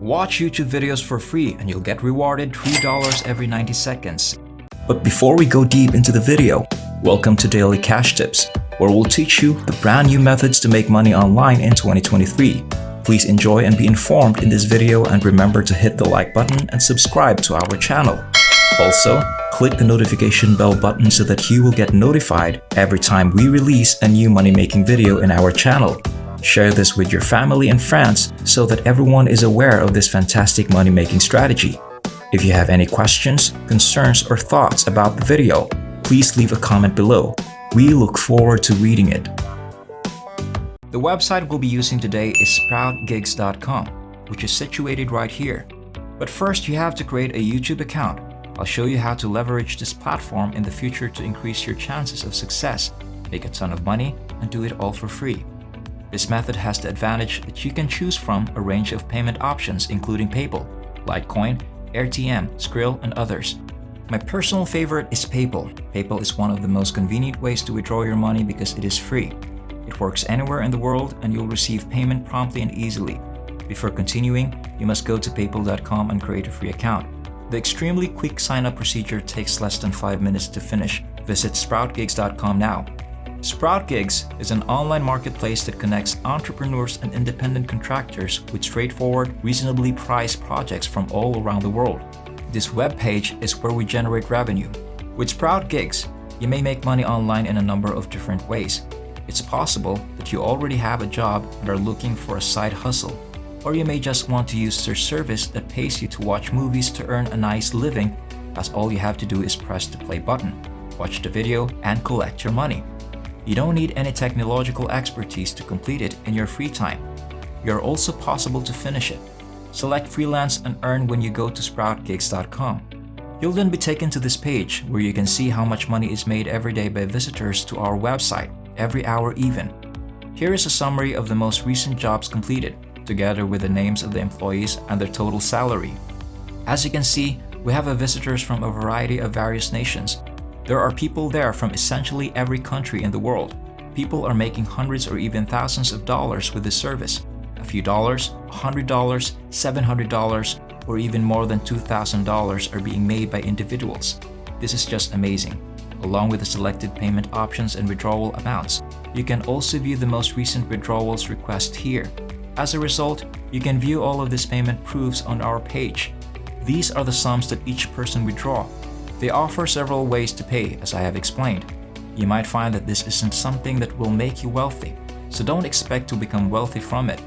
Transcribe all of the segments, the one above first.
Watch YouTube videos for free and you'll get rewarded $3 every 90 seconds. But before we go deep into the video, welcome to Daily Cash Tips, where we'll teach you the brand new methods to make money online in 2023. Please enjoy and be informed in this video, and remember to hit the like button and subscribe to our channel. Also, click the notification bell button so that you will get notified every time we release a new money-making video in our channel. Share this with your family and friends so that everyone is aware of this fantastic money-making strategy. If you have any questions, concerns, or thoughts about the video, please leave a comment below. We look forward to reading it. The website we'll be using today is SproutGigs.com, which is situated right here. But first, you have to create a YouTube account. I'll show you how to leverage this platform in the future to increase your chances of success, make a ton of money, and do it all for free. This method has the advantage that you can choose from a range of payment options including PayPal, Litecoin, RTM, Skrill, and others. My personal favorite is PayPal. PayPal is one of the most convenient ways to withdraw your money because it is free. It works anywhere in the world and you'll receive payment promptly and easily. Before continuing, you must go to paypal.com and create a free account. The extremely quick sign-up procedure takes less than 5 minutes to finish. Visit SproutGigs.com now. SproutGigs is an online marketplace that connects entrepreneurs and independent contractors with straightforward, reasonably priced projects from all around the world. This web page is where we generate revenue. With SproutGigs, you may make money online in a number of different ways. It's possible that you already have a job and are looking for a side hustle. Or you may just want to use their service that pays you to watch movies to earn a nice living, as all you have to do is press the play button, watch the video, and collect your money. You don't need any technological expertise to complete it in your free time. You're also possible to finish it. Select freelance and earn when you go to SproutGigs.com. You'll then be taken to this page where you can see how much money is made every day by visitors to our website, every hour even. Here is a summary of the most recent jobs completed, together with the names of the employees and their total salary. As you can see, we have visitors from a variety of various nations. There are people there from essentially every country in the world. People are making hundreds or even thousands of dollars with this service. A few dollars, $100, $700, or even more than $2,000 are being made by individuals. This is just amazing. Along with the selected payment options and withdrawal amounts, you can also view the most recent withdrawals request here. As a result, you can view all of these payment proofs on our page. These are the sums that each person withdraw. They offer several ways to pay, as I have explained. You might find that this isn't something that will make you wealthy, so don't expect to become wealthy from it.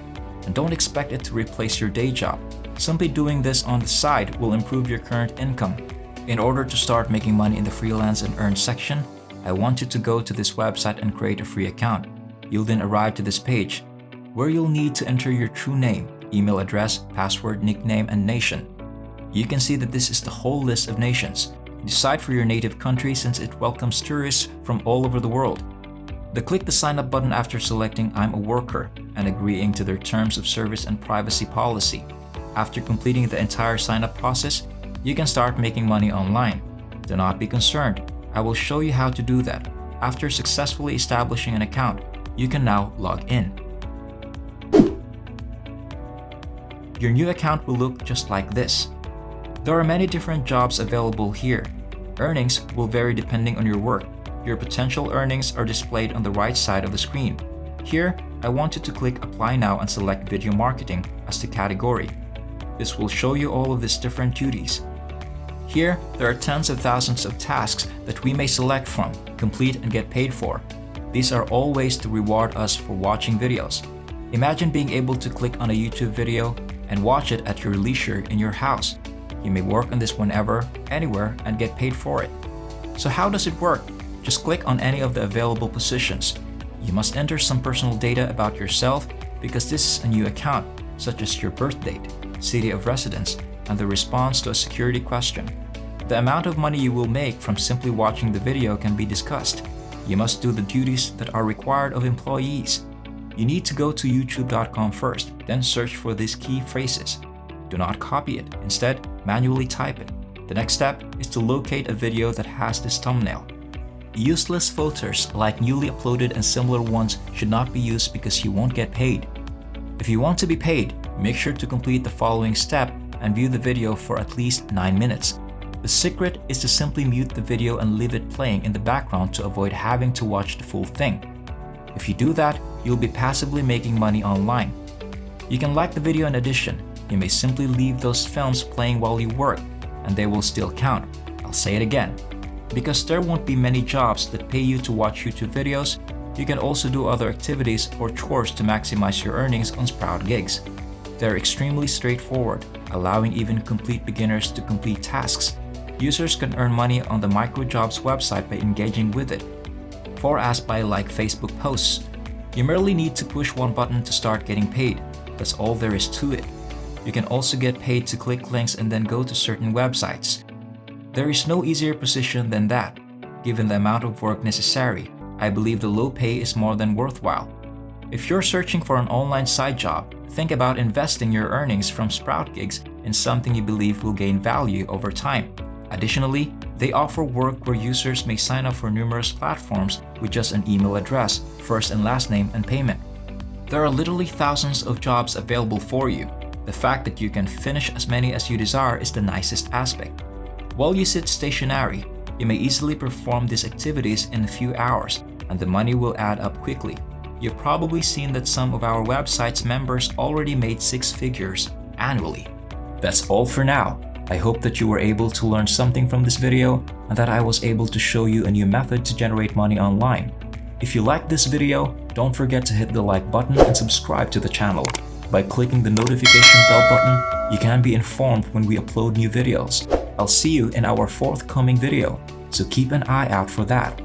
And don't expect it to replace your day job. Simply doing this on the side will improve your current income. In order to start making money in the freelance and earn section, I want you to go to this website and create a free account. You'll then arrive to this page, where you'll need to enter your true name, email address, password, nickname, and nation. You can see that this is the whole list of nations. Decide for your native country since it welcomes tourists from all over the world. Click the sign up button after selecting I'm a worker and agreeing to their terms of service and privacy policy. After completing the entire sign up process, you can start making money online. Do not be concerned. I will show you how to do that. After successfully establishing an account, you can now log in. Your new account will look just like this. There are many different jobs available here. Earnings will vary depending on your work. Your potential earnings are displayed on the right side of the screen. Here, I want you to click Apply Now and select Video Marketing as the category. This will show you all of these different duties. Here, there are tens of thousands of tasks that we may select from, complete, and get paid for. These are all ways to reward us for watching videos. Imagine being able to click on a YouTube video and watch it at your leisure in your house. You may work on this whenever, anywhere, and get paid for it. So how does it work? Just click on any of the available positions. You must enter some personal data about yourself because this is a new account, such as your birth date, city of residence, and the response to a security question. The amount of money you will make from simply watching the video can be discussed. You must do the duties that are required of employees. You need to go to youtube.com first, then search for these key phrases. Do not copy it. Instead, manually type it. The next step is to locate a video that has this thumbnail. Useless filters like newly uploaded and similar ones should not be used because you won't get paid. If you want to be paid, make sure to complete the following step and view the video for at least 9 minutes. The secret is to simply mute the video and leave it playing in the background to avoid having to watch the full thing. If you do that, you'll be passively making money online. You can like the video in addition. You may simply leave those films playing while you work, and they will still count. I'll say it again. Because there won't be many jobs that pay you to watch YouTube videos, you can also do other activities or chores to maximize your earnings on SproutGigs. They're extremely straightforward, allowing even complete beginners to complete tasks. Users can earn money on the microjobs website by engaging with it, or as by like Facebook posts. You merely need to push one button to start getting paid. That's all there is to it. You can also get paid to click links and then go to certain websites. There is no easier position than that. Given the amount of work necessary, I believe the low pay is more than worthwhile. If you're searching for an online side job, think about investing your earnings from SproutGigs in something you believe will gain value over time. Additionally, they offer work where users may sign up for numerous platforms with just an email address, first and last name, and payment. There are literally thousands of jobs available for you. The fact that you can finish as many as you desire is the nicest aspect. While you sit stationary, you may easily perform these activities in a few hours, and the money will add up quickly. You've probably seen that some of our website's members already made 6 figures annually. That's all for now. I hope that you were able to learn something from this video and that I was able to show you a new method to generate money online. If you liked this video, don't forget to hit the like button and subscribe to the channel. By clicking the notification bell button, you can be informed when we upload new videos. I'll see you in our forthcoming video, so keep an eye out for that.